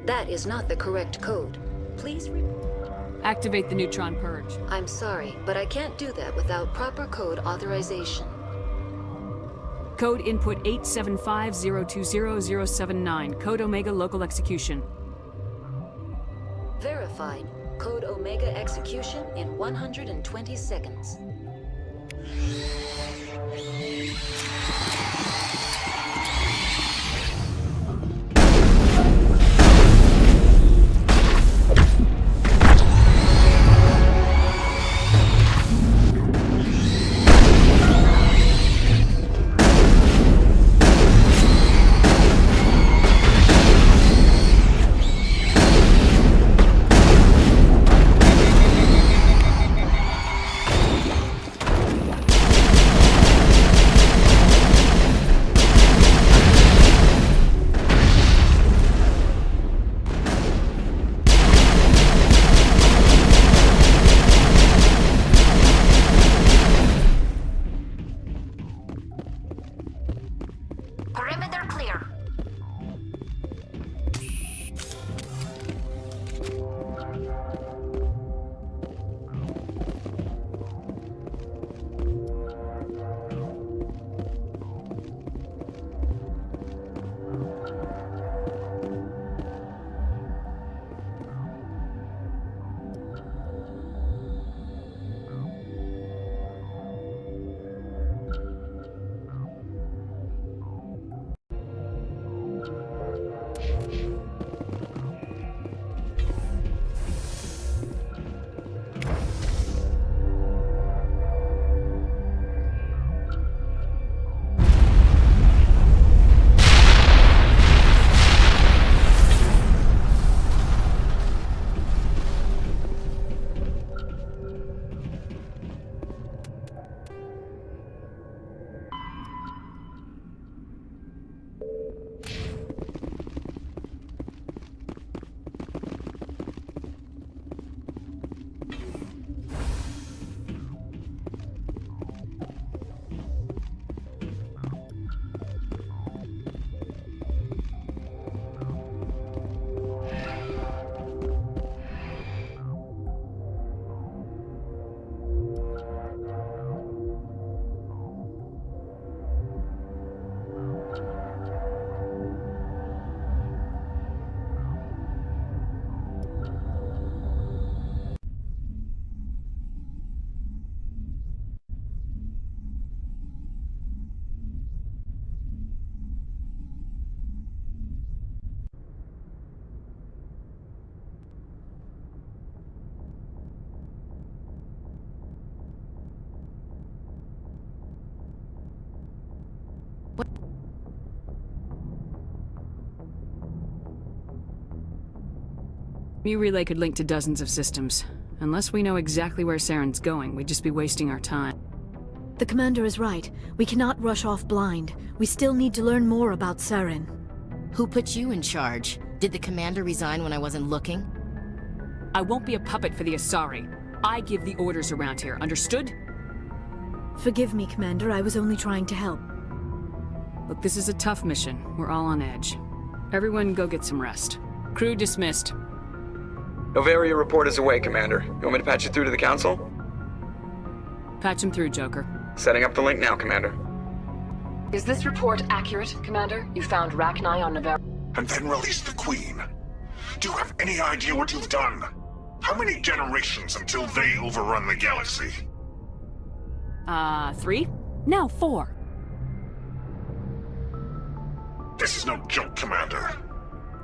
That is not the correct code. Please Activate the neutron purge. I'm sorry, but I can't do that without proper code authorization. Code input 875020079. Code Omega local execution. Verified. Code Omega execution in 120 seconds. Mu Relay could link to dozens of systems. Unless we know exactly where Saren's going, we'd just be wasting our time. The commander is right. We cannot rush off blind. We still need to learn more about Saren. Who put you in charge? Did the commander resign when I wasn't looking? I won't be a puppet for the Asari. I give the orders around here, understood? Forgive me, Commander. I was only trying to help. Look, this is a tough mission. We're all on edge. Everyone go get some rest. Crew dismissed. Novaria report is away, Commander. You want me to patch you through to the Council? Patch him through, Joker. Setting up the link now, Commander. Is this report accurate, Commander? You found Rachni on Novaria? And then released the Queen. Do you have any idea what you've done? How many generations until they overrun the galaxy? 3? Now 4. This is no joke, Commander.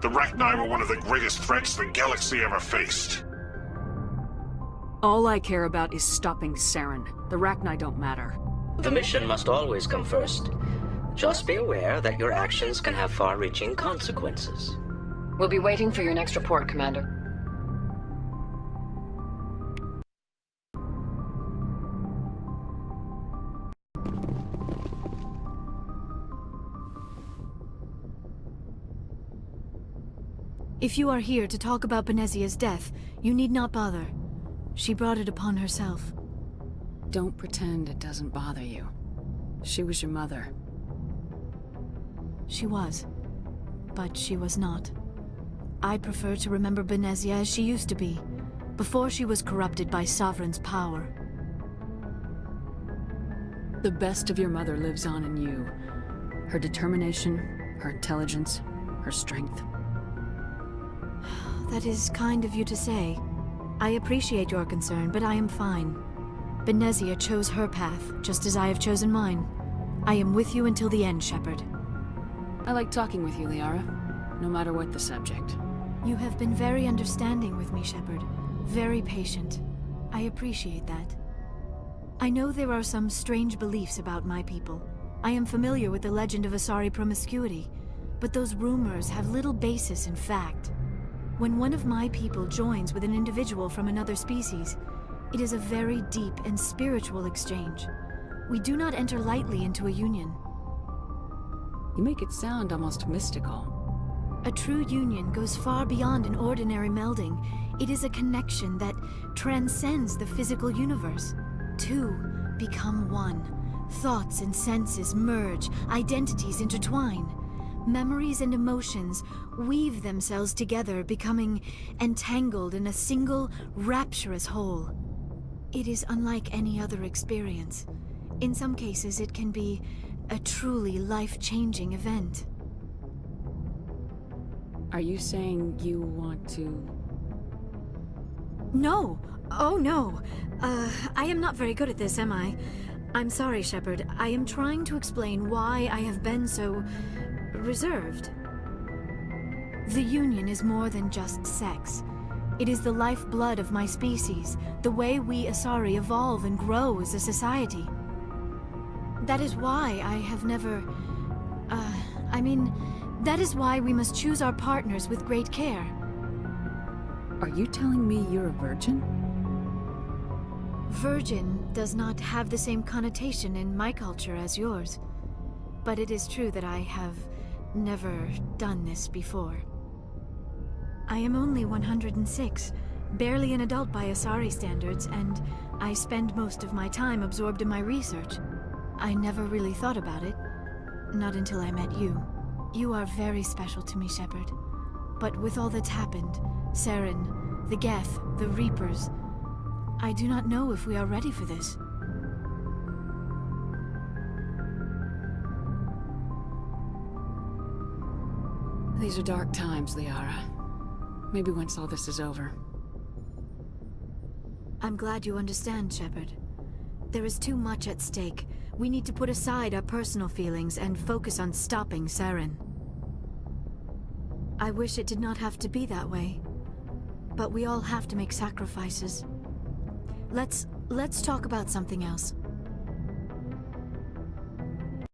The Rachni were one of the greatest threats the galaxy ever faced. All I care about is stopping Saren. The Rachni don't matter. The mission must always come first. Just be aware that your actions can have far-reaching consequences. We'll be waiting for your next report, Commander. If you are here to talk about Benezia's death, you need not bother. She brought it upon herself. Don't pretend it doesn't bother you. She was your mother. She was. But she was not. I prefer to remember Benezia as she used to be, before she was corrupted by Sovereign's power. The best of your mother lives on in you. Her determination, her intelligence, her strength. That is kind of you to say. I appreciate your concern, but I am fine. Benezia chose her path, just as I have chosen mine. I am with you until the end, Shepard. I like talking with you, Liara, no matter what the subject. You have been very understanding with me, Shepard. Very patient. I appreciate that. I know there are some strange beliefs about my people. I am familiar with the legend of Asari promiscuity, but those rumors have little basis in fact. When one of my people joins with an individual from another species, it is a very deep and spiritual exchange. We do not enter lightly into a union. You make it sound almost mystical. A true union goes far beyond an ordinary melding. It is a connection that transcends the physical universe. Two become one. Thoughts and senses merge, identities intertwine. Memories and emotions weave themselves together, becoming entangled in a single, rapturous whole. It is unlike any other experience. In some cases, it can be a truly life-changing event. Are you saying you want to... No! Oh, no! I am not very good at this, am I? I'm sorry, Shepard. I am trying to explain why I have been so... reserved. The Union is more than just sex. It is the lifeblood of my species, the way we Asari evolve and grow as a society. That is why I have never... that is why we must choose our partners with great care. Are you telling me you're a virgin? Virgin does not have the same connotation in my culture as yours. But it is true that I have never done this before. I am only 106, barely an adult by Asari standards, and I spend most of my time absorbed in my research. I never really thought about it, not until I met you. You are very special to me, Shepard. But with all that's happened, Saren, the Geth, the Reapers, I do not know if we are ready for this. These are dark times, Liara. Maybe once all this is over. I'm glad you understand, Shepard. There is too much at stake. We need to put aside our personal feelings and focus on stopping Saren. I wish it did not have to be that way. But we all have to make sacrifices. Let's talk about something else.